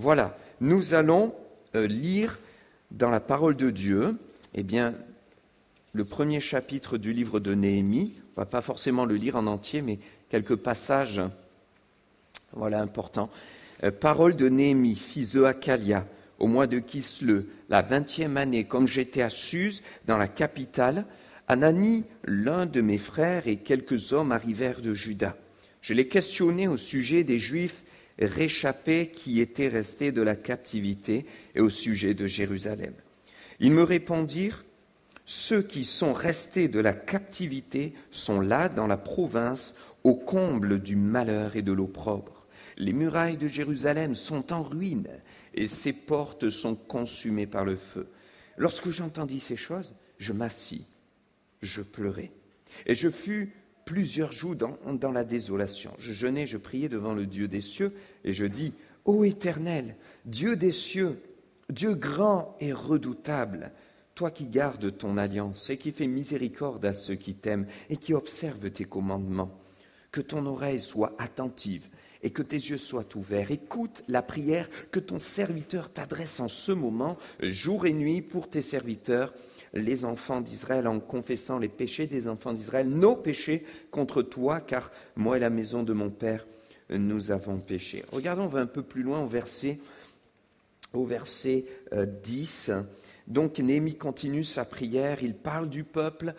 Voilà, nous allons lire dans la parole de Dieu, le premier chapitre du livre de Néhémie. On ne va pas forcément le lire en entier, mais quelques passages, importants. Parole de Néhémie, fils de Hakalia, au mois de Kisleu, la 20e année, comme j'étais à Suse, dans la capitale, Anani, l'un de mes frères, et quelques hommes arrivèrent de Juda. Je les questionnai au sujet des Juifs réchappés qui étaient restés de la captivité et au sujet de Jérusalem. Ils me répondirent, ceux qui sont restés de la captivité sont là dans la province, au comble du malheur et de l'opprobre. Les murailles de Jérusalem sont en ruine et ses portes sont consumées par le feu. Lorsque j'entendis ces choses, je m'assis, je pleurai et je fus plusieurs jours dans la désolation. Je jeûnais, je priais devant le Dieu des cieux et je dis, ô Éternel, Dieu des cieux, Dieu grand et redoutable, toi qui gardes ton alliance et qui fais miséricorde à ceux qui t'aiment et qui observent tes commandements, que ton oreille soit attentive et que tes yeux soient ouverts. Écoute la prière que ton serviteur t'adresse en ce moment, jour et nuit, pour tes serviteurs, les enfants d'Israël, en confessant les péchés des enfants d'Israël, nos péchés contre toi, car moi et la maison de mon Père, nous avons péché. Regardons, on va un peu plus loin au verset 10. Donc Néhémie continue sa prière, il parle du peuple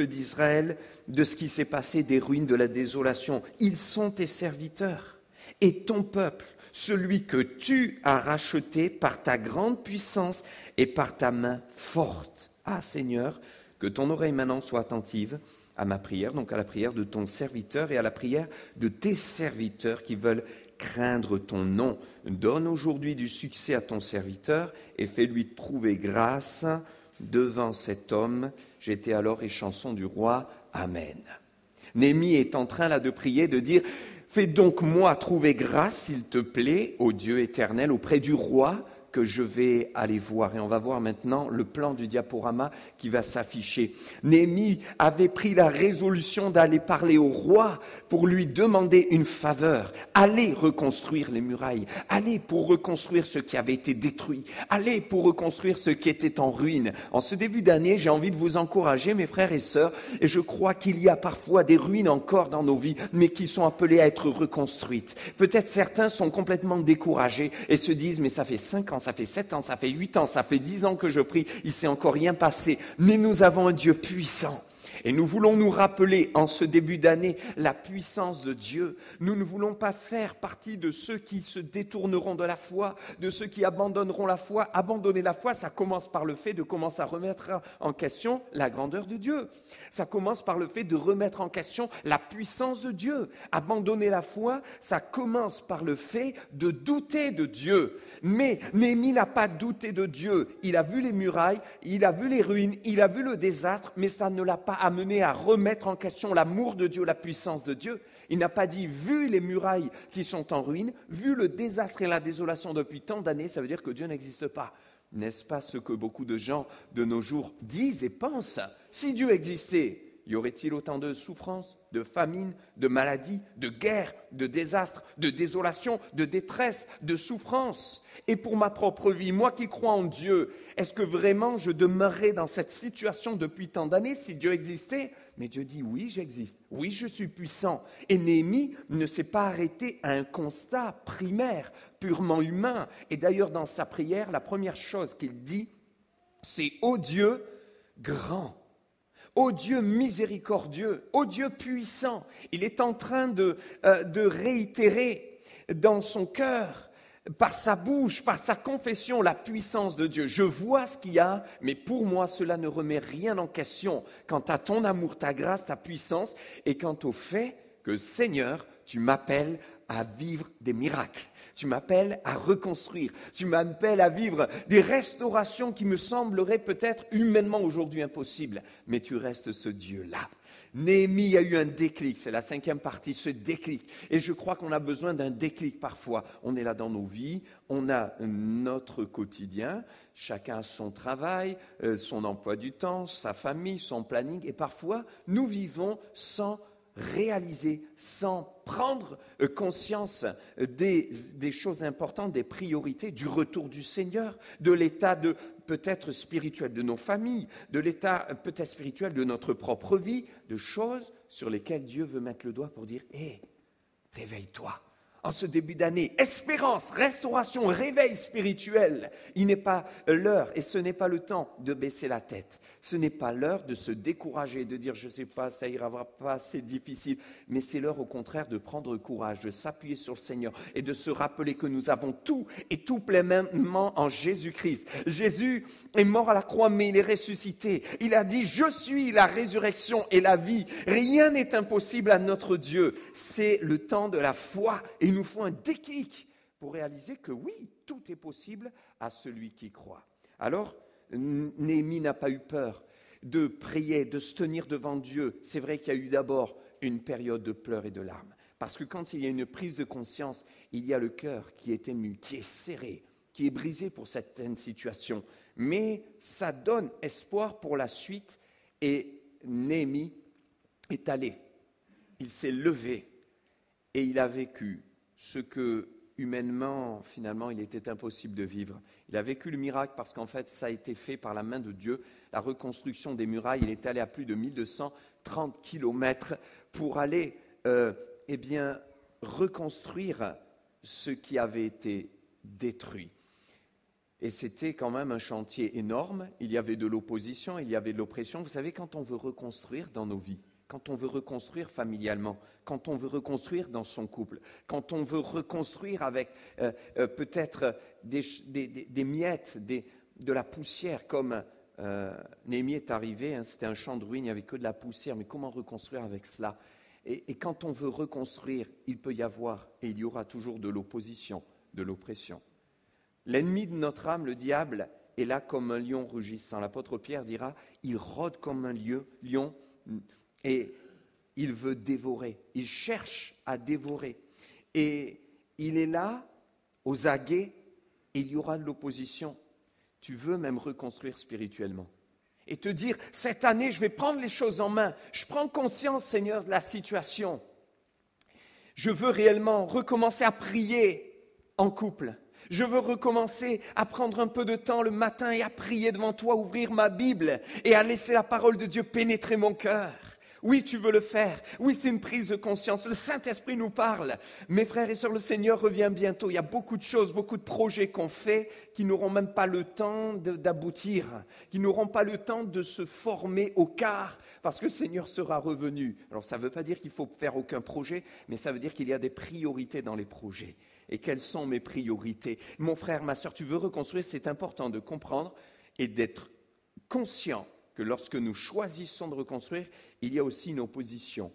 d'Israël, de ce qui s'est passé, des ruines, de la désolation. Ils sont tes serviteurs et ton peuple, celui que tu as racheté par ta grande puissance et par ta main forte. Ah Seigneur, que ton oreille maintenant soit attentive à ma prière, donc à la prière de ton serviteur et à la prière de tes serviteurs qui veulent craindre ton nom. Donne aujourd'hui du succès à ton serviteur et fais-lui trouver grâce devant cet homme. J'étais alors échanson du roi. Amen. Néhémie est en train là de prier, de dire, fais donc moi trouver grâce, s'il te plaît, au Dieu éternel, auprès du roi que je vais aller voir. Et on va voir maintenant le plan du diaporama qui va s'afficher. Néhémie avait pris la résolution d'aller parler au roi pour lui demander une faveur. Aller reconstruire les murailles. Aller pour reconstruire ce qui avait été détruit. Aller pour reconstruire ce qui était en ruine. En ce début d'année, j'ai envie de vous encourager, mes frères et sœurs, et je crois qu'il y a parfois des ruines encore dans nos vies, mais qui sont appelées à être reconstruites. Peut-être certains sont complètement découragés et se disent, mais ça fait 5 ans, ça fait 7 ans, ça fait 8 ans, ça fait 10 ans que je prie, il ne s'est encore rien passé. Mais nous avons un Dieu puissant. Et nous voulons nous rappeler en ce début d'année la puissance de Dieu. Nous ne voulons pas faire partie de ceux qui se détourneront de la foi, de ceux qui abandonneront la foi. Abandonner la foi, ça commence par le fait de commencer à remettre en question la grandeur de Dieu. Ça commence par le fait de remettre en question la puissance de Dieu. Abandonner la foi, ça commence par le fait de douter de Dieu. Mais Néhémie n'a pas douté de Dieu. Il a vu les murailles, il a vu les ruines, il a vu le désastre, mais ça ne l'a pas amené à remettre en question l'amour de Dieu, la puissance de Dieu. Il n'a pas dit, vu les murailles qui sont en ruine, vu le désastre et la désolation depuis tant d'années, ça veut dire que Dieu n'existe pas. N'est-ce pas ce que beaucoup de gens de nos jours disent et pensent? Si Dieu existait, y aurait-il autant de souffrances, de famine, de maladies, de guerres, de désastres, de désolation, de détresse, de souffrance? Et pour ma propre vie, moi qui crois en Dieu, est-ce que vraiment je demeurerais dans cette situation depuis tant d'années si Dieu existait? Mais Dieu dit, oui, j'existe, oui, je suis puissant. Et Néhémie ne s'est pas arrêté à un constat primaire, purement humain. Et d'ailleurs, dans sa prière, la première chose qu'il dit, c'est « Ô Dieu grand ». Ô Dieu miséricordieux, ô Dieu puissant, il est en train de réitérer dans son cœur, par sa bouche, par sa confession, la puissance de Dieu. Je vois ce qu'il y a, mais pour moi, cela ne remet rien en question quant à ton amour, ta grâce, ta puissance, et quant au fait que, Seigneur, tu m'appelles à vivre des miracles. Tu m'appelles à reconstruire. Tu m'appelles à vivre des restaurations qui me sembleraient peut-être humainement aujourd'hui impossibles. Mais tu restes ce Dieu-là. Néhémie a eu un déclic, c'est la 5e partie, ce déclic. Et je crois qu'on a besoin d'un déclic parfois. On est là dans nos vies, on a notre quotidien, chacun a son travail, son emploi du temps, sa famille, son planning. Et parfois, nous vivons sans réaliser, sans prendre conscience des choses importantes, des priorités, du retour du Seigneur, de l'état peut-être spirituel de nos familles, de l'état peut-être spirituel de notre propre vie, de choses sur lesquelles Dieu veut mettre le doigt pour dire « Hé, réveille-toi ». En ce début d'année, espérance, restauration, réveil spirituel. Il n'est pas l'heure et ce n'est pas le temps de baisser la tête. Ce n'est pas l'heure de se décourager, de dire « je ne sais pas, ça ira pas, c'est difficile ». Mais c'est l'heure au contraire de prendre courage, de s'appuyer sur le Seigneur et de se rappeler que nous avons tout et tout pleinement en Jésus-Christ. Jésus est mort à la croix mais il est ressuscité. Il a dit « je suis la résurrection et la vie ». Rien n'est impossible à notre Dieu. C'est le temps de la foi. Et il nous faut un déclic pour réaliser que oui, tout est possible à celui qui croit. Alors, Néhémie n'a pas eu peur de prier, de se tenir devant Dieu. C'est vrai qu'il y a eu d'abord une période de pleurs et de larmes. Parce que quand il y a une prise de conscience, il y a le cœur qui est ému, qui est serré, qui est brisé pour certaines situations. Mais ça donne espoir pour la suite. Et Néhémie est allé, il s'est levé et il a vécu ce que, humainement, finalement, il était impossible de vivre. Il a vécu le miracle parce qu'en fait, ça a été fait par la main de Dieu. La reconstruction des murailles, il est allé à plus de 1230 kilomètres pour aller, reconstruire ce qui avait été détruit. Et c'était quand même un chantier énorme. Il y avait de l'opposition, il y avait de l'oppression. Vous savez, quand on veut reconstruire dans nos vies, quand on veut reconstruire familialement, quand on veut reconstruire dans son couple, quand on veut reconstruire avec peut-être des miettes, de la poussière, comme Néhémie est arrivé, c'était un champ de ruines, il n'y avait que de la poussière, mais comment reconstruire avec cela ? Et quand on veut reconstruire, il peut y avoir, et il y aura toujours de l'opposition, de l'oppression. L'ennemi de notre âme, le diable, est là comme un lion rugissant. L'apôtre Pierre dira, il rôde comme un lion, et il veut dévorer, il cherche à dévorer. Et il est là, aux aguets, et il y aura de l'opposition. Tu veux même reconstruire spirituellement. Et te dire, cette année, je vais prendre les choses en main. Je prends conscience, Seigneur, de la situation. Je veux réellement recommencer à prier en couple. Je veux recommencer à prendre un peu de temps le matin et à prier devant toi, ouvrir ma Bible et à laisser la parole de Dieu pénétrer mon cœur. Oui, tu veux le faire. Oui, c'est une prise de conscience. Le Saint-Esprit nous parle. Mes frères et sœurs, le Seigneur revient bientôt. Il y a beaucoup de choses, beaucoup de projets qu'on fait qui n'auront même pas le temps d'aboutir, qui n'auront pas le temps de se former au quart, parce que le Seigneur sera revenu. Alors, ça ne veut pas dire qu'il faut faire aucun projet, mais ça veut dire qu'il y a des priorités dans les projets. Et quelles sont mes priorités ? Mon frère, ma sœur, tu veux reconstruire, c'est important de comprendre et d'être conscient que lorsque nous choisissons de reconstruire, il y a aussi une opposition.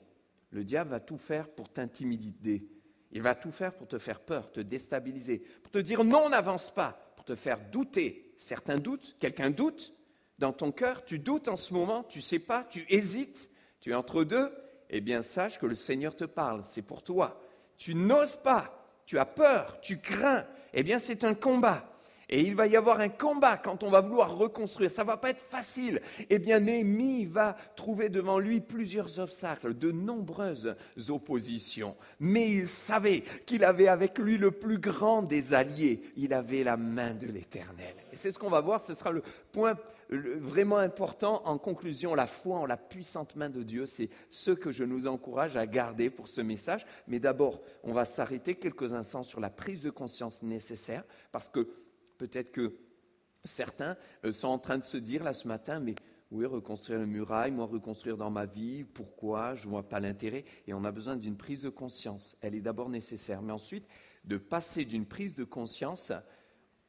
Le diable va tout faire pour t'intimider. Il va tout faire pour te faire peur, te déstabiliser, pour te dire non, n'avance pas, pour te faire douter. Certains doutent, quelqu'un doute dans ton cœur, tu doutes en ce moment, tu ne sais pas, tu hésites, tu es entre deux. Eh bien, sache que le Seigneur te parle, c'est pour toi. Tu n'oses pas, tu as peur, tu crains. Eh bien, c'est un combat. Et il va y avoir un combat quand on va vouloir reconstruire. Ça ne va pas être facile. Eh bien, Néhémie va trouver devant lui plusieurs obstacles, de nombreuses oppositions. Mais il savait qu'il avait avec lui le plus grand des alliés. Il avait la main de l'Éternel. Et c'est ce qu'on va voir, ce sera le point vraiment important en conclusion. La foi en la puissante main de Dieu, c'est ce que je nous encourage à garder pour ce message. Mais d'abord, on va s'arrêter quelques instants sur la prise de conscience nécessaire, parce que peut-être que certains sont en train de se dire là ce matin, mais oui, reconstruire une muraille, moi reconstruire dans ma vie, pourquoi, je ne vois pas l'intérêt. Et on a besoin d'une prise de conscience. Elle est d'abord nécessaire, mais ensuite de passer d'une prise de conscience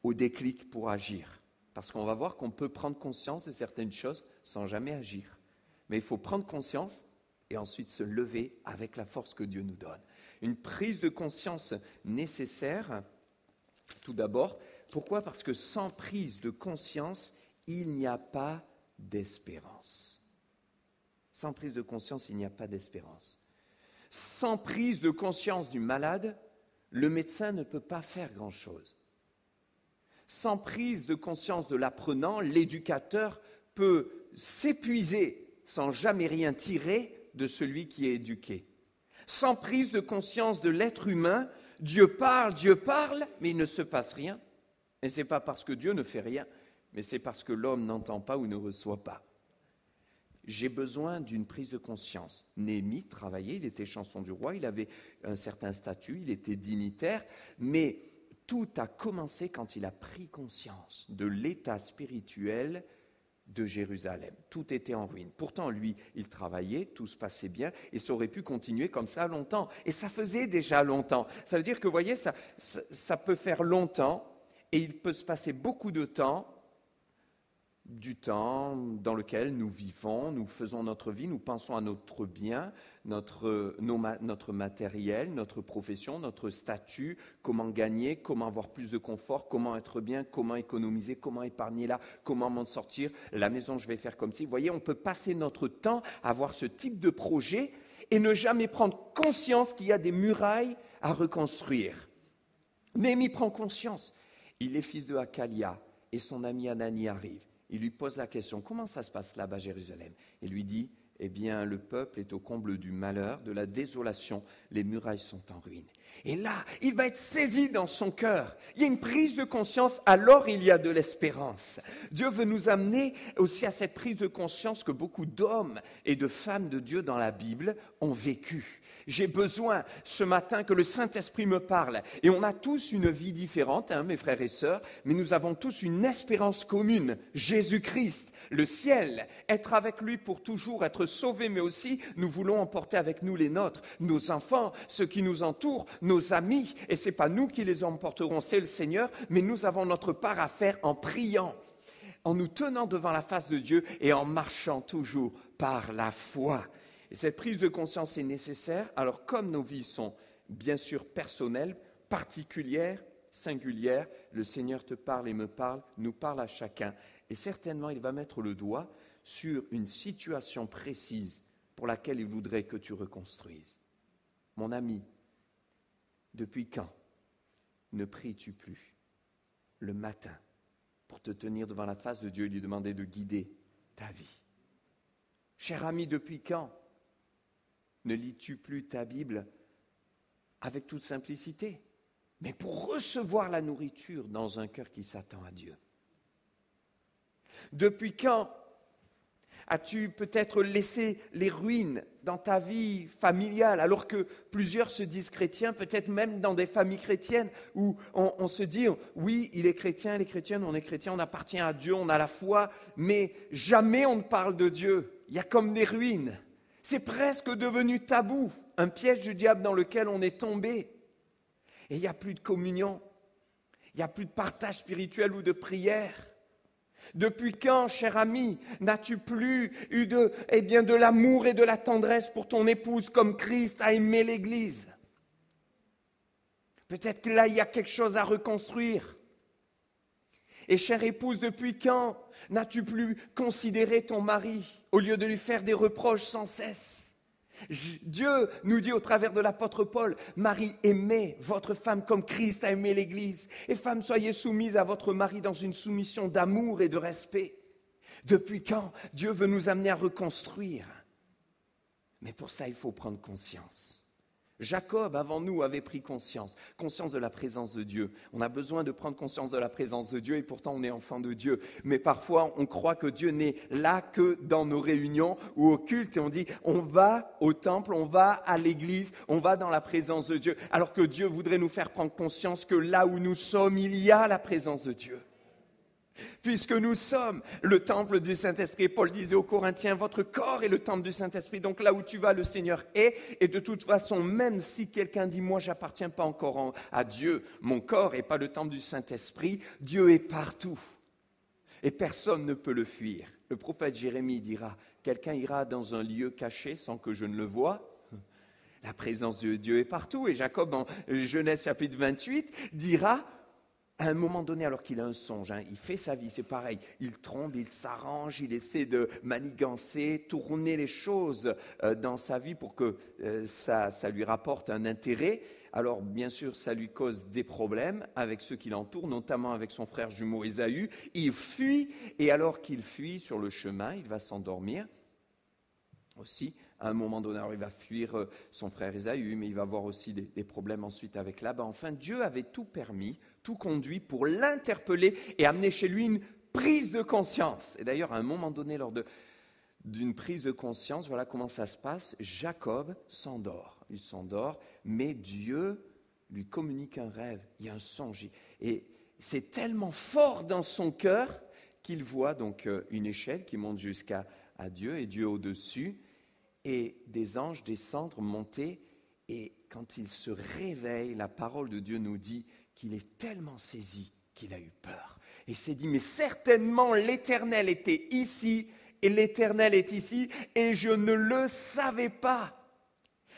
au déclic pour agir. Parce qu'on va voir qu'on peut prendre conscience de certaines choses sans jamais agir. Mais il faut prendre conscience et ensuite se lever avec la force que Dieu nous donne. Une prise de conscience nécessaire, tout d'abord. Pourquoi ? Parce que sans prise de conscience, il n'y a pas d'espérance. Sans prise de conscience, il n'y a pas d'espérance. Sans prise de conscience du malade, le médecin ne peut pas faire grand-chose. Sans prise de conscience de l'apprenant, l'éducateur peut s'épuiser sans jamais rien tirer de celui qui est éduqué. Sans prise de conscience de l'être humain, Dieu parle, mais il ne se passe rien. Et ce n'est pas parce que Dieu ne fait rien, mais c'est parce que l'homme n'entend pas ou ne reçoit pas. J'ai besoin d'une prise de conscience. Néhémie travaillait, il était chanson du roi, il avait un certain statut, il était dignitaire, mais tout a commencé quand il a pris conscience de l'état spirituel de Jérusalem. Tout était en ruine. Pourtant, lui, il travaillait, tout se passait bien, et ça aurait pu continuer comme ça longtemps. Et ça faisait déjà longtemps. Ça veut dire que, vous voyez, ça peut faire longtemps, et il peut se passer beaucoup de temps, du temps dans lequel nous vivons, nous faisons notre vie, nous pensons à notre bien, notre matériel, notre profession, notre statut, comment gagner, comment avoir plus de confort, comment être bien, comment économiser, comment épargner là, comment m'en sortir, la maison je vais faire comme ci. Vous voyez, on peut passer notre temps à avoir ce type de projet et ne jamais prendre conscience qu'il y a des murailles à reconstruire. Néhémie prend conscience. Il est fils de Hakalia et son ami Hanani arrive. Il lui pose la question, comment ça se passe là-bas à Jérusalem? Il lui dit, eh bien, le peuple est au comble du malheur, de la désolation, les murailles sont en ruine. Et là, il va être saisi dans son cœur. Il y a une prise de conscience, alors il y a de l'espérance. Dieu veut nous amener aussi à cette prise de conscience que beaucoup d'hommes et de femmes de Dieu dans la Bible ont vécu. J'ai besoin ce matin que le Saint-Esprit me parle. Et on a tous une vie différente, mes frères et sœurs, mais nous avons tous une espérance commune. Jésus-Christ, le ciel, être avec lui pour toujours, être sauvés, mais aussi nous voulons emporter avec nous les nôtres, nos enfants, ceux qui nous entourent, nos amis. Et ce n'est pas nous qui les emporterons, c'est le Seigneur, mais nous avons notre part à faire en priant, en nous tenant devant la face de Dieu et en marchant toujours par la foi. Et cette prise de conscience est nécessaire. Alors, comme nos vies sont bien sûr personnelles, particulières, singulières, le Seigneur te parle et me parle, nous parle à chacun. Et certainement, il va mettre le doigt sur une situation précise pour laquelle il voudrait que tu reconstruises. Mon ami, depuis quand ne pries-tu plus le matin pour te tenir devant la face de Dieu et lui demander de guider ta vie? Cher ami, depuis quand ne lis-tu plus ta Bible avec toute simplicité, mais pour recevoir la nourriture dans un cœur qui s'attend à Dieu? Depuis quand as-tu peut-être laissé les ruines dans ta vie familiale, alors que plusieurs se disent chrétiens, peut-être même dans des familles chrétiennes, où on se dit, oui, il est chrétien, elle est chrétienne, on est chrétien, on appartient à Dieu, on a la foi, mais jamais on ne parle de Dieu. Il y a comme des ruines. C'est presque devenu tabou, un piège du diable dans lequel on est tombé. Et il n'y a plus de communion, il n'y a plus de partage spirituel ou de prière. Depuis quand, cher ami, n'as-tu plus eu de l'amour et de la tendresse pour ton épouse comme Christ a aimé l'Église? Peut-être que là, il y a quelque chose à reconstruire. Et chère épouse, depuis quand n'as-tu plus considéré ton mari au lieu de lui faire des reproches sans cesse? Dieu nous dit au travers de l'apôtre Paul, Marie, aimez votre femme comme Christ a aimé l'Église. Et femmes, soyez soumises à votre mari dans une soumission d'amour et de respect. Depuis quand Dieu veut nous amener à reconstruire? Mais pour ça, il faut prendre conscience. Jacob, avant nous, avait pris conscience de la présence de Dieu. On a besoin de prendre conscience de la présence de Dieu et pourtant on est enfant de Dieu. Mais parfois, on croit que Dieu n'est là que dans nos réunions ou au culte et on dit, on va au temple, on va à l'église, on va dans la présence de Dieu. Alors que Dieu voudrait nous faire prendre conscience que là où nous sommes, il y a la présence de Dieu. Puisque nous sommes le temple du Saint-Esprit. Paul disait aux Corinthiens, votre corps est le temple du Saint-Esprit. Donc là où tu vas, le Seigneur est. Et de toute façon, même si quelqu'un dit, moi, j'appartiens pas encore à Dieu, mon corps n'est pas le temple du Saint-Esprit, Dieu est partout. Et personne ne peut le fuir. Le prophète Jérémie dira, quelqu'un ira dans un lieu caché sans que je ne le voie. La présence de Dieu est partout. Et Jacob, en Genèse chapitre 28, dira, à un moment donné, alors qu'il a un songe, il fait sa vie, c'est pareil, il trompe, il s'arrange, il essaie de manigancer, tourner les choses dans sa vie pour que ça lui rapporte un intérêt. Alors, bien sûr, ça lui cause des problèmes avec ceux qui l'entourent, notamment avec son frère jumeau Ésaü. Il fuit, et alors qu'il fuit sur le chemin, il va s'endormir aussi À un moment donné, alors il va fuir son frère Ésaü, mais il va avoir aussi des problèmes ensuite avec Laban. Enfin, Dieu avait tout permis, tout conduit pour l'interpeller et amener chez lui une prise de conscience. Et d'ailleurs, à un moment donné, lors d'une prise de conscience, voilà comment ça se passe. Jacob s'endort. Il s'endort, mais Dieu lui communique un rêve, il y a un songe. Et c'est tellement fort dans son cœur qu'il voit donc une échelle qui monte jusqu'à Dieu et Dieu au-dessus, et des anges descendre, monter. Et quand il se réveille, la parole de Dieu nous dit qu'il est tellement saisi qu'il a eu peur. Et il s'est dit, mais certainement l'Éternel était ici, et l'Éternel est ici, et je ne le savais pas.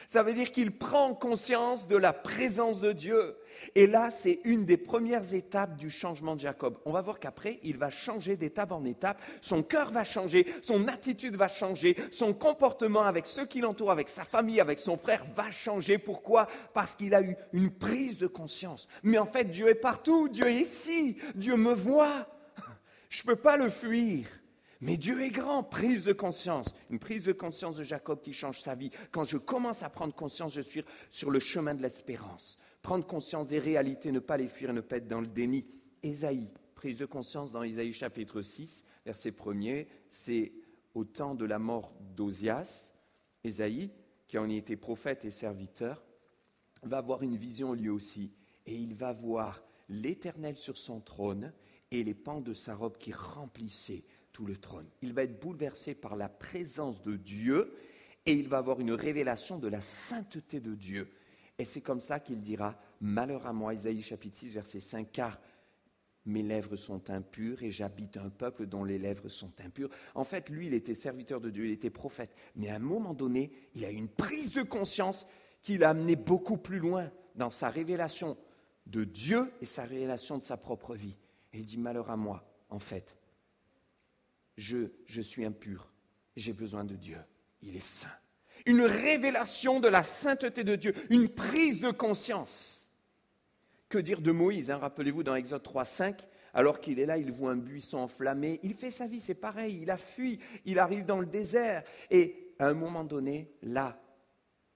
Ça veut dire qu'il prend conscience de la présence de Dieu. Et là, c'est une des premières étapes du changement de Jacob. On va voir qu'après, il va changer d'étape en étape. Son cœur va changer, son attitude va changer, son comportement avec ceux qui l'entourent, avec sa famille, avec son frère va changer. Pourquoi ? Parce qu'il a eu une prise de conscience. Mais en fait, Dieu est partout, Dieu est ici, Dieu me voit. Je ne peux pas le fuir. Mais Dieu est grand, prise de conscience, une prise de conscience de Jacob qui change sa vie. Quand je commence à prendre conscience, je suis sur le chemin de l'espérance. Prendre conscience des réalités, ne pas les fuir, ne pas être dans le déni. Ésaïe, prise de conscience dans Ésaïe chapitre 6, verset 1er, c'est au temps de la mort d'Osias. Ésaïe, qui en y était prophète et serviteur, va avoir une vision lui aussi. Et il va voir l'Éternel sur son trône et les pans de sa robe qui remplissaient tout le trône. Il va être bouleversé par la présence de Dieu et il va avoir une révélation de la sainteté de Dieu. Et c'est comme ça qu'il dira « Malheur à moi », Ésaïe chapitre 6, verset 5, « car mes lèvres sont impures et j'habite un peuple dont les lèvres sont impures. » En fait, lui, il était serviteur de Dieu, il était prophète. Mais à un moment donné, il y a une prise de conscience qui l'a amené beaucoup plus loin dans sa révélation de Dieu et sa révélation de sa propre vie. Et il dit « Malheur à moi, en fait. Je suis impur, j'ai besoin de Dieu, il est saint. » Une révélation de la sainteté de Dieu, une prise de conscience. Que dire de Moïse, rappelez-vous dans Exode 3, 5, alors qu'il est là, il voit un buisson enflammé, il fait sa vie, c'est pareil, il a fui, il arrive dans le désert. Et à un moment donné, là,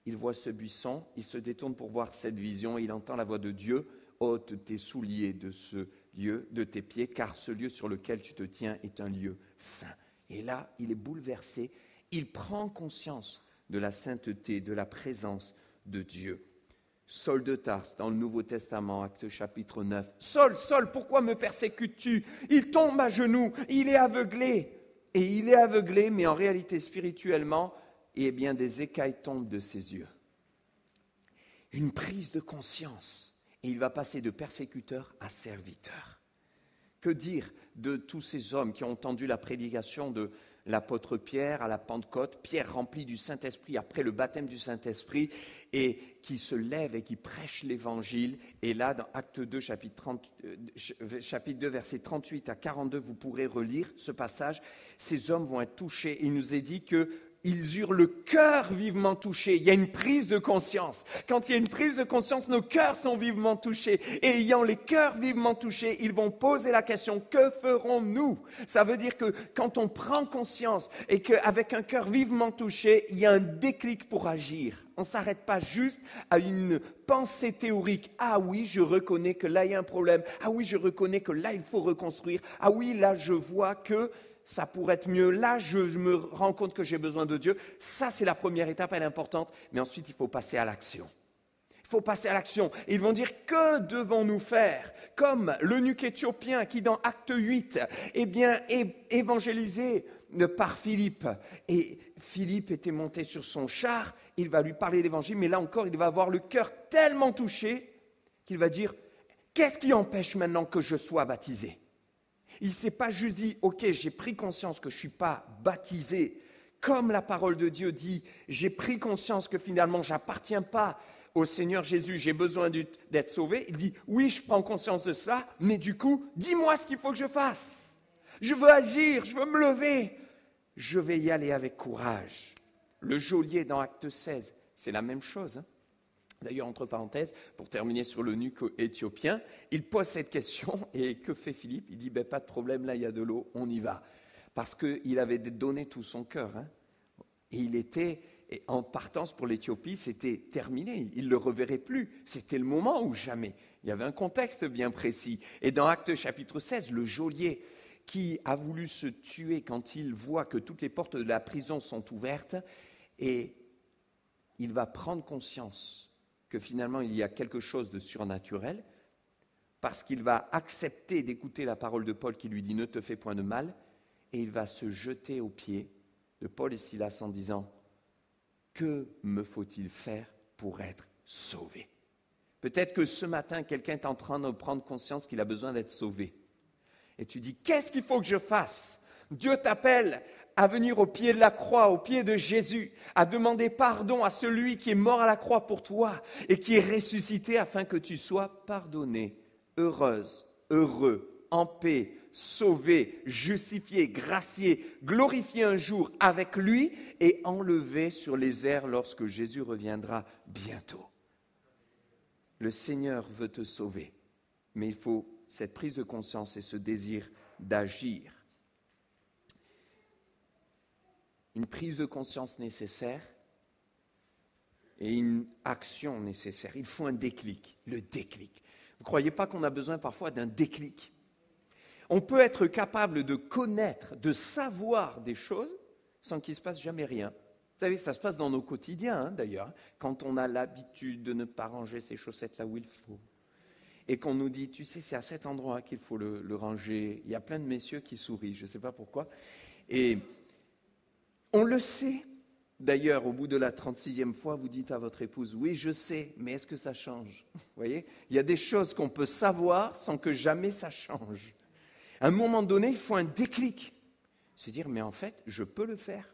il voit ce buisson, il se détourne pour voir cette vision, et il entend la voix de Dieu, « ôte tes souliers de ce lieu, de tes pieds, car ce lieu sur lequel tu te tiens est un lieu saint. » Et là, il est bouleversé, il prend conscience de la sainteté, de la présence de Dieu. Saul de Tarse, dans le Nouveau Testament, Actes chapitre 9. « Saul, Saul, pourquoi me persécutes-tu » Il tombe à genoux, il est aveuglé. Et il est aveuglé, mais en réalité, spirituellement, eh bien, des écailles tombent de ses yeux. Une prise de conscience. Et il va passer de persécuteur à serviteur. Que dire de tous ces hommes qui ont entendu la prédication de l'apôtre Pierre à la Pentecôte, Pierre rempli du Saint-Esprit après le baptême du Saint-Esprit, et qui se lève et qui prêche l'Évangile. Et là, dans Acte 2, chapitre 2, versets 38 à 42, vous pourrez relire ce passage. Ces hommes vont être touchés. Il nous est dit qu'ils eurent le cœur vivement touché. Il y a une prise de conscience. Quand il y a une prise de conscience, nos cœurs sont vivement touchés. Et ayant les cœurs vivement touchés, ils vont poser la question, que ferons-nous ? Ça veut dire que quand on prend conscience et qu'avec un cœur vivement touché, il y a un déclic pour agir. On ne s'arrête pas juste à une pensée théorique. Ah oui, je reconnais que là, il y a un problème. Ah oui, je reconnais que là, il faut reconstruire. Ah oui, là, je vois que ça pourrait être mieux. Là, je me rends compte que j'ai besoin de Dieu. Ça, c'est la première étape, elle est importante. Mais ensuite, il faut passer à l'action. Il faut passer à l'action. Et ils vont dire, que devons-nous faire ? Comme l'eunuque éthiopien qui, dans Acte 8, est évangélisé par Philippe. Et Philippe était monté sur son char, il va lui parler d'évangile, mais là encore, il va avoir le cœur tellement touché qu'il va dire, qu'est-ce qui empêche maintenant que je sois baptisé ? Il ne s'est pas juste dit, ok, j'ai pris conscience que je ne suis pas baptisé. Comme la parole de Dieu dit, j'ai pris conscience que finalement, je n'appartiens pas au Seigneur Jésus, j'ai besoin d'être sauvé. Il dit, oui, je prends conscience de ça, mais du coup, dis-moi ce qu'il faut que je fasse. Je veux agir, je veux me lever. Je vais y aller avec courage. Le geôlier dans Acte 16, c'est la même chose. D'ailleurs, entre parenthèses, pour terminer sur l'eunuque éthiopien, il pose cette question et que fait Philippe ? Il dit, pas de problème, là il y a de l'eau, on y va. Parce qu'il avait donné tout son cœur. Et il était Et en partance pour l'Éthiopie, c'était terminé. Il ne le reverrait plus. C'était le moment ou jamais. Il y avait un contexte bien précis. Et dans Actes chapitre 16, le geôlier qui a voulu se tuer quand il voit que toutes les portes de la prison sont ouvertes, et il va prendre conscience que finalement il y a quelque chose de surnaturel, parce qu'il va accepter d'écouter la parole de Paul qui lui dit « Ne te fais point de mal », et il va se jeter aux pieds de Paul et Silas en disant « Que me faut-il faire pour être sauvé ?» Peut-être que ce matin, quelqu'un est en train de prendre conscience qu'il a besoin d'être sauvé. Et tu dis, qu'est-ce qu'il faut que je fasse ? Dieu t'appelle à venir au pied de la croix, au pied de Jésus, à demander pardon à celui qui est mort à la croix pour toi et qui est ressuscité afin que tu sois pardonné, heureuse, heureux, en paix, sauvé, justifié, gracié, glorifié un jour avec lui et enlevé sur les airs lorsque Jésus reviendra bientôt. Le Seigneur veut te sauver, mais il faut cette prise de conscience et ce désir d'agir. Une prise de conscience nécessaire et une action nécessaire. Il faut un déclic, le déclic. Vous ne croyez pas qu'on a besoin parfois d'un déclic ? On peut être capable de connaître, de savoir des choses sans qu'il ne se passe jamais rien. Vous savez, ça se passe dans nos quotidiens d'ailleurs, quand on a l'habitude de ne pas ranger ses chaussettes là où il faut. Et qu'on nous dit, tu sais, c'est à cet endroit qu'il faut le ranger. Il y a plein de messieurs qui sourient, je ne sais pas pourquoi. Et on le sait. D'ailleurs, au bout de la 36e fois, vous dites à votre épouse, oui, je sais, mais est-ce que ça change ? Vous voyez ? Il y a des choses qu'on peut savoir sans que jamais ça change. À un moment donné, il faut un déclic. Se dire, mais en fait, je peux le faire.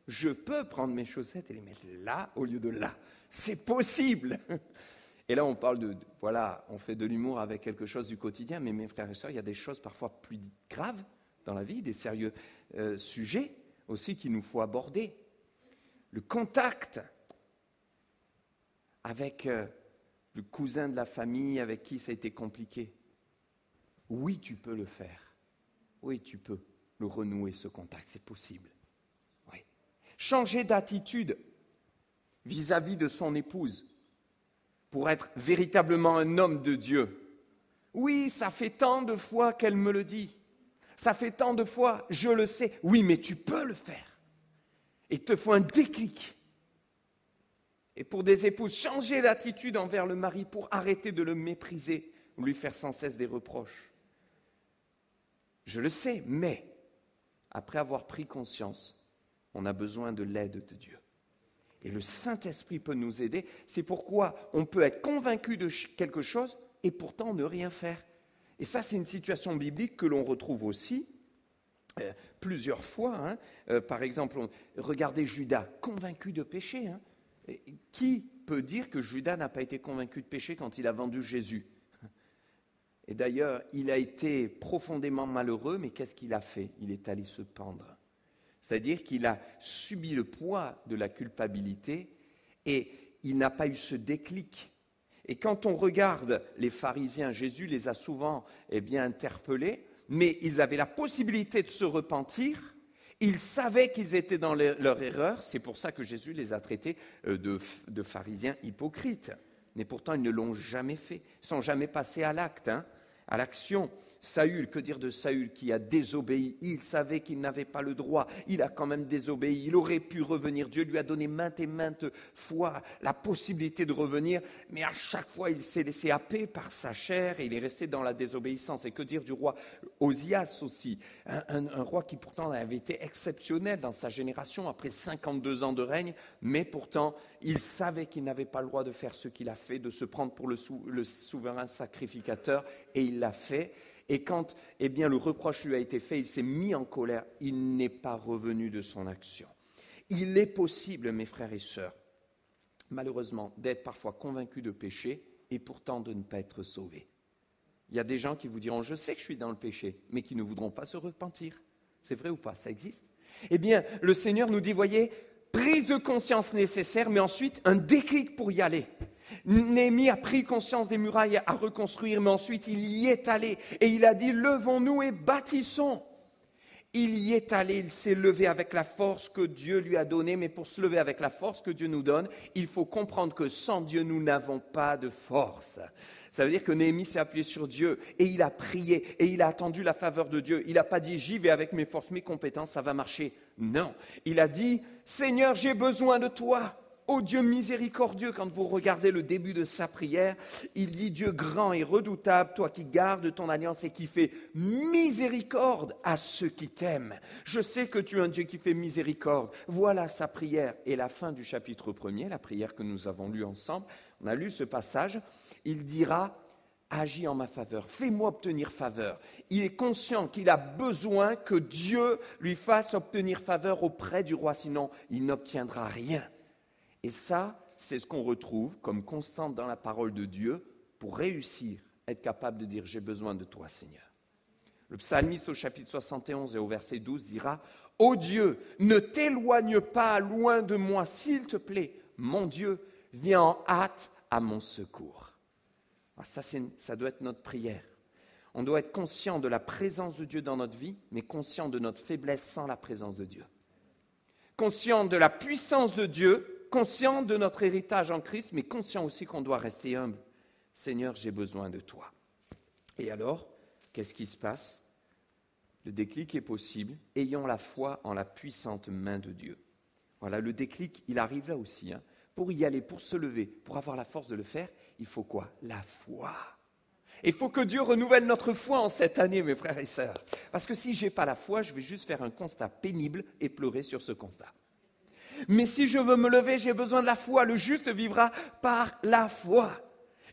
Je peux prendre mes chaussettes et les mettre là au lieu de là. C'est possible. Et là, on parle voilà, on fait de l'humour avec quelque chose du quotidien, mais mes frères et sœurs, il y a des choses parfois plus graves dans la vie, des sérieux sujets aussi qu'il nous faut aborder. Le contact avec le cousin de la famille avec qui ça a été compliqué. Oui, tu peux le faire. Oui, tu peux le renouer, ce contact, c'est possible. Oui. Changer d'attitude vis-à-vis de son épouse pour être véritablement un homme de Dieu. Oui, ça fait tant de fois qu'elle me le dit. Ça fait tant de fois, je le sais. Oui, mais tu peux le faire. Il te faut un déclic. Et pour des épouses, changer d'attitude envers le mari pour arrêter de le mépriser ou lui faire sans cesse des reproches. Je le sais, mais après avoir pris conscience, on a besoin de l'aide de Dieu. Et le Saint-Esprit peut nous aider. C'est pourquoi on peut être convaincu de quelque chose et pourtant ne rien faire. Et ça, c'est une situation biblique que l'on retrouve aussi plusieurs fois. Par exemple, regardez Judas, convaincu de péché. Qui peut dire que Judas n'a pas été convaincu de péché quand il a vendu Jésus ? Et d'ailleurs, il a été profondément malheureux, mais qu'est-ce qu'il a fait ? Il est allé se pendre. C'est-à-dire qu'il a subi le poids de la culpabilité et il n'a pas eu ce déclic. Et quand on regarde les pharisiens, Jésus les a souvent interpellés, mais ils avaient la possibilité de se repentir. Ils savaient qu'ils étaient dans leur erreur. C'est pour ça que Jésus les a traités de pharisiens hypocrites. Mais pourtant, ils ne l'ont jamais fait. Ils ne sont jamais passés à l'acte, à l'action. Saül, que dire de Saül qui a désobéi ? Il savait qu'il n'avait pas le droit. Il a quand même désobéi. Il aurait pu revenir. Dieu lui a donné maintes et maintes fois la possibilité de revenir. Mais à chaque fois, il s'est laissé happer par sa chair et il est resté dans la désobéissance. Et que dire du roi Osias aussi, un roi qui pourtant avait été exceptionnel dans sa génération après 52 ans de règne. Mais pourtant, il savait qu'il n'avait pas le droit de faire ce qu'il a fait, de se prendre pour le souverain sacrificateur. Et il l'a fait. Et quand le reproche lui a été fait, il s'est mis en colère. Il n'est pas revenu de son action. Il est possible, mes frères et sœurs, malheureusement, d'être parfois convaincu de péché et pourtant de ne pas être sauvé. Il y a des gens qui vous diront « je sais que je suis dans le péché », mais qui ne voudront pas se repentir. C'est vrai ou pas ? Ça existe ? Eh bien, le Seigneur nous dit, voyez, prise de conscience nécessaire, mais ensuite un déclic pour y aller. Néhémie a pris conscience des murailles à reconstruire, mais ensuite il y est allé et il a dit « levons-nous et bâtissons ». Il y est allé, il s'est levé avec la force que Dieu lui a donnée, mais pour se lever avec la force que Dieu nous donne, il faut comprendre que sans Dieu, nous n'avons pas de force. Ça veut dire que Néhémie s'est appuyé sur Dieu et il a prié et il a attendu la faveur de Dieu. Il n'a pas dit « j'y vais avec mes forces, mes compétences, ça va marcher ». Non, il a dit « Seigneur, j'ai besoin de toi ». Ô Dieu miséricordieux, quand vous regardez le début de sa prière, il dit « Dieu grand et redoutable, toi qui gardes ton alliance et qui fais miséricorde à ceux qui t'aiment. Je sais que tu es un Dieu qui fait miséricorde. » Voilà sa prière. Et la fin du chapitre 1er, la prière que nous avons lue ensemble, on a lu ce passage, il dira « Agis en ma faveur, fais-moi obtenir faveur. » Il est conscient qu'il a besoin que Dieu lui fasse obtenir faveur auprès du roi, sinon il n'obtiendra rien. Et ça, c'est ce qu'on retrouve comme constante dans la parole de Dieu pour réussir, être capable de dire « J'ai besoin de toi, Seigneur ». Le psalmiste au chapitre 71 et au verset 12 dira « Ô Dieu, ne t'éloigne pas loin de moi, s'il te plaît. Mon Dieu, viens en hâte à mon secours. » Alors ça doit être notre prière. On doit être conscient de la présence de Dieu dans notre vie, mais conscient de notre faiblesse sans la présence de Dieu. Conscient de la puissance de Dieu, conscient de notre héritage en Christ, mais conscient aussi qu'on doit rester humble. Seigneur, j'ai besoin de toi. Et alors, qu'est-ce qui se passe? Le déclic est possible. Ayons la foi en la puissante main de Dieu. Voilà, le déclic, il arrive là aussi. Pour y aller, pour se lever, pour avoir la force de le faire, il faut quoi? La foi. Il faut que Dieu renouvelle notre foi en cette année, mes frères et sœurs. Parce que si je n'ai pas la foi, je vais juste faire un constat pénible et pleurer sur ce constat. Mais si je veux me lever, j'ai besoin de la foi. Le juste vivra par la foi.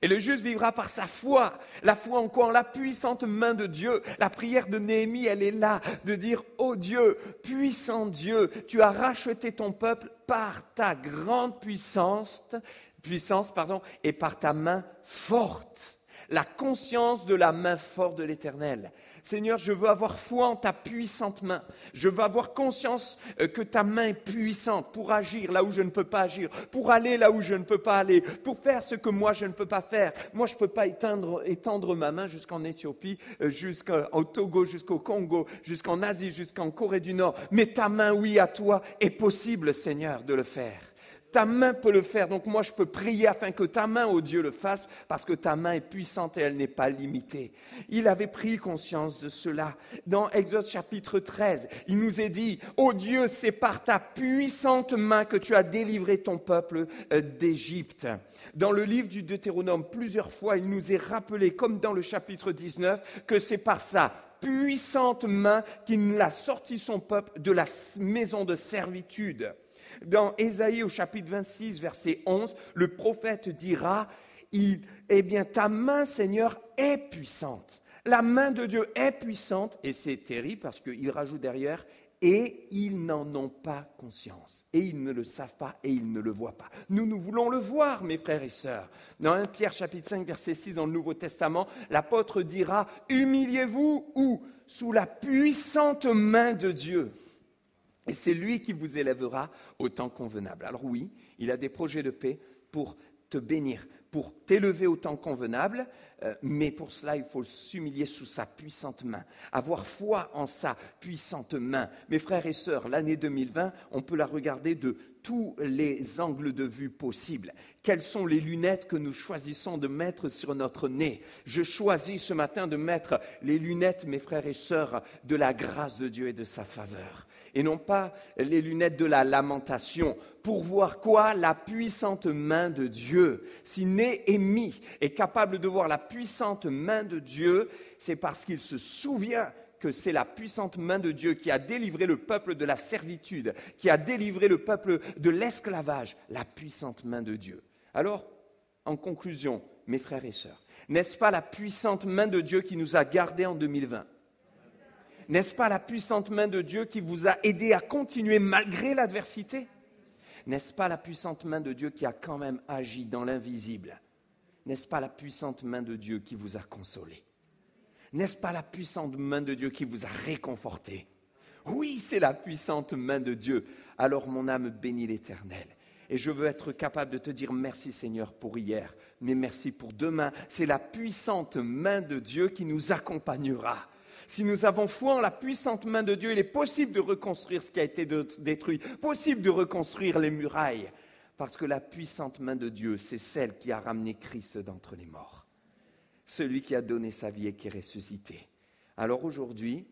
Et le juste vivra par sa foi. La foi en quoi? En la puissante main de Dieu. La prière de Néhémie, elle est là, de dire « Oh Dieu, puissant Dieu, tu as racheté ton peuple par ta grande puissance, et par ta main forte. » La conscience de la main forte de l'Éternel. Seigneur, je veux avoir foi en ta puissante main. Je veux avoir conscience que ta main est puissante pour agir là où je ne peux pas agir, pour aller là où je ne peux pas aller, pour faire ce que moi je ne peux pas faire. Moi, je ne peux pas étendre ma main jusqu'en Éthiopie, jusqu'au Togo, jusqu'au Congo, jusqu'en Asie, jusqu'en Corée du Nord. Mais ta main, oui, à toi, est possible, Seigneur, de le faire. Ta main peut le faire, donc moi je peux prier afin que ta main, ô Dieu, le fasse, parce que ta main est puissante et elle n'est pas limitée. Il avait pris conscience de cela. Dans Exode chapitre 13, il nous est dit, ô Dieu, c'est par ta puissante main que tu as délivré ton peuple d'Égypte. Dans le livre du Deutéronome, plusieurs fois, il nous est rappelé, comme dans le chapitre 19, que c'est par sa puissante main qu'il a sorti son peuple de la maison de servitude. Dans Ésaïe au chapitre 26, verset 11, le prophète dira « Eh bien, ta main, Seigneur, est puissante. » La main de Dieu est puissante, et c'est terrible parce qu'il rajoute derrière « et ils n'en ont pas conscience. » Et ils ne le savent pas et ils ne le voient pas. Nous voulons le voir, mes frères et sœurs. Dans 1 Pierre chapitre 5, verset 6, dans le Nouveau Testament, l'apôtre dira « Humiliez-vous où? Sous la puissante main de Dieu. » Et c'est lui qui vous élèvera au temps convenable. Alors oui, il a des projets de paix pour te bénir, pour t'élever au temps convenable, mais pour cela, il faut s'humilier sous sa puissante main, avoir foi en sa puissante main. Mes frères et sœurs, l'année 2020, on peut la regarder de tous les angles de vue possibles. Quelles sont les lunettes que nous choisissons de mettre sur notre nez? Je choisis ce matin de mettre les lunettes, mes frères et sœurs, de la grâce de Dieu et de sa faveur. Et non pas les lunettes de la lamentation, pour voir quoi? La puissante main de Dieu. Si Néhémie est capable de voir la puissante main de Dieu, c'est parce qu'il se souvient que c'est la puissante main de Dieu qui a délivré le peuple de la servitude, qui a délivré le peuple de l'esclavage, la puissante main de Dieu. Alors, en conclusion, mes frères et sœurs, n'est-ce pas la puissante main de Dieu qui nous a gardés en 2020? N'est-ce pas la puissante main de Dieu qui vous a aidé à continuer malgré l'adversité? N'est-ce pas la puissante main de Dieu qui a quand même agi dans l'invisible? N'est-ce pas la puissante main de Dieu qui vous a consolé? N'est-ce pas la puissante main de Dieu qui vous a réconforté? Oui, c'est la puissante main de Dieu. Alors mon âme bénit l'Éternel. Et je veux être capable de te dire merci Seigneur pour hier, mais merci pour demain. C'est la puissante main de Dieu qui nous accompagnera. Si nous avons foi en la puissante main de Dieu, il est possible de reconstruire ce qui a été détruit, possible de reconstruire les murailles. Parce que la puissante main de Dieu, c'est celle qui a ramené Christ d'entre les morts. Celui qui a donné sa vie et qui est ressuscité. Alors aujourd'hui,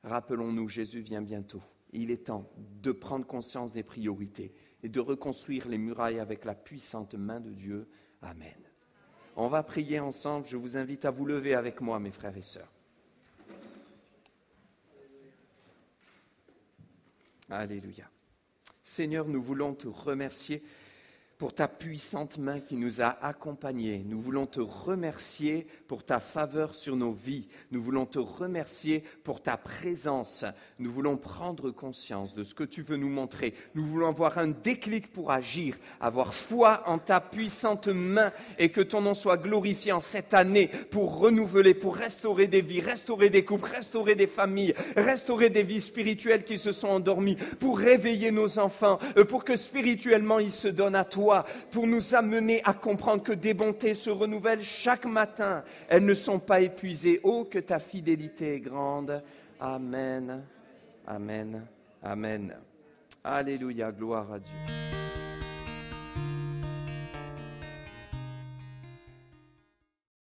rappelons-nous, Jésus vient bientôt. Il est temps de prendre conscience des priorités et de reconstruire les murailles avec la puissante main de Dieu. Amen. On va prier ensemble. Je vous invite à vous lever avec moi, mes frères et sœurs. Alléluia. Seigneur, nous voulons te remercier pour ta puissante main qui nous a accompagnés. Nous voulons te remercier pour ta faveur sur nos vies. Nous voulons te remercier pour ta présence. Nous voulons prendre conscience de ce que tu veux nous montrer. Nous voulons avoir un déclic pour agir, avoir foi en ta puissante main et que ton nom soit glorifié en cette année pour renouveler, pour restaurer des vies, restaurer des couples, restaurer des familles, restaurer des vies spirituelles qui se sont endormies, pour réveiller nos enfants, pour que spirituellement ils se donnent à toi, pour nous amener à comprendre que des bontés se renouvellent chaque matin. Elles ne sont pas épuisées. Oh, que ta fidélité est grande. Amen, amen, amen. Alléluia, gloire à Dieu.